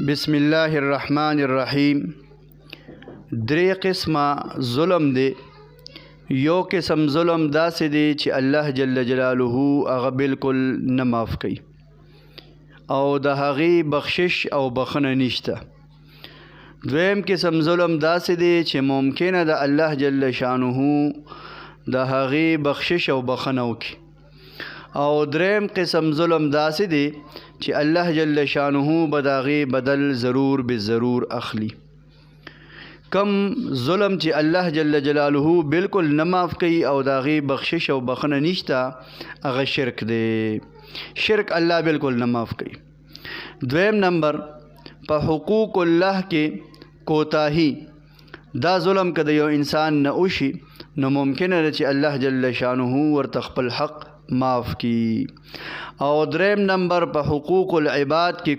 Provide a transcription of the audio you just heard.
بسم الله الرحمن الرحیم. درې قسمه ظلم دی. یو قسم ظلم داسې دی چې الله جل جلاله هغه بالکل نه معاف کوي او د هغې بخشش او بخښنه نشته. دویم قسم ظلم داسې دی چې ممکنه د الله جل شانه د هغې بخشش او بخښنه وکړي. او دریم قسم ظلم داسې دی چې الله جل شانه به د هغې بدل ضرور بالضرور اخلي. کم ظلم چې الله جل جلاله بالکل نه معاف کوي او د هغې بخشش او بخښنه نشته هغه شرک دی. شرک الله بالکل نه معاف کوي. دویم نمبر په حقوق الله کې کوتاهي. دا ظلم که د یو انسان نه وشي نو ممکنه ده چې الله جل شانه ورته خپل حق معاف کی. او دریم نمبر په حقوق العباد کې